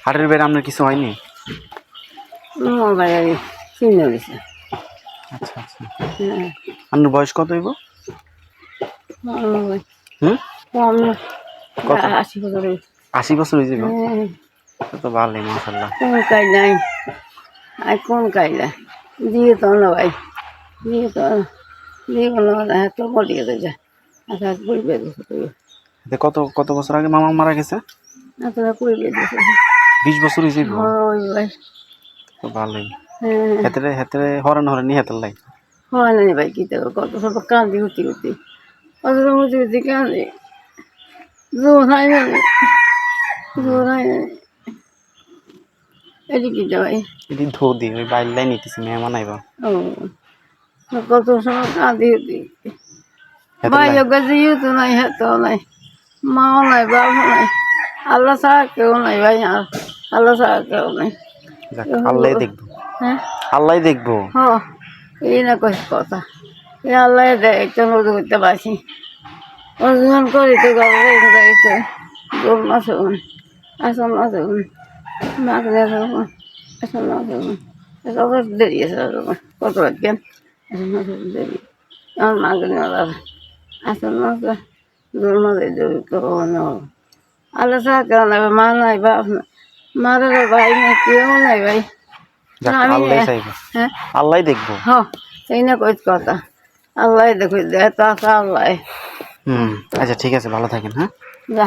হাটের বের আপনার কিছু হয়নি? মোবাইল কিনে দিছে। আচ্ছা আচ্ছা, আপনার বয়স কত হইব? কম কত? 80 বছর। 80 বছর হয়ে যাব? তো ভালোই মাশাআল্লাহ। কোন কাজ নাই, আর কোন কাজ নাই, দিয়ে তো না ভাই, দিয়ে তো দিয়ে বলো এত বলিয়ে দেবে। আচ্ছা বলবে কত কত বছর আগে মামা মারা গেছে? আপনারা কইবে 20 বছর হয়ে যাব? ওই ভাই। তো ভালোই। হ্যাঁ হেতরে হেতরে হরন হরনি হেতর লাই হয় না ভাই, কি দেবো কত সব কান্দি উঠি উঠি, কত উঠি উঠি কান্দি, জোর হয় না, জোর হয় না। এটি কি ভাই? এটি ধৌদি ওই বাইল্লাই নিতেছি মেহমান আইবা। ও কত সময় কাঁদি উঠি হেতর ভাই, লাই ওকে যেহেতু নাই, হেতেও নাই, মাও নাই, বাবু নাই, আল্লাহ ছাড়া কেউ নাই ভাই, আর আল্লাহ ছাড়া কেউ নাই। যাক আল্লাহ দেখবো, হ্যাঁ আল্লাহ দেখবো। হ, এই না কই কথা, এই আল্লাহ দেয় একটা নদী করতে পারছি, অর্জন করি তো গাড়িতে গোল মাছ হন, আসল মাছ হন, মাছ দেখা হন, আসল মাছ হন, সব দেরি আছে কত রাখবেন, আসল মাছ দেরি, আমার মাছ নেওয়া আসল মাছ গোল মাছের দেরি তো আল্লাহ ছাড়া কেউ নাই, মা নাই, বাপ নাই, মারের ভাই নাই, কেউ নাই ভাই। যাক আমি আল্লাহ চাইবো, হ্যাঁ আল্লাহ দেখবো। হ, এই না কই কথা, আল্লাহ দেখো দেয় তো আছে আল্লাহ। আচ্ছা ঠিক আছে, ভালো থাকেন। হ্যাঁ যা।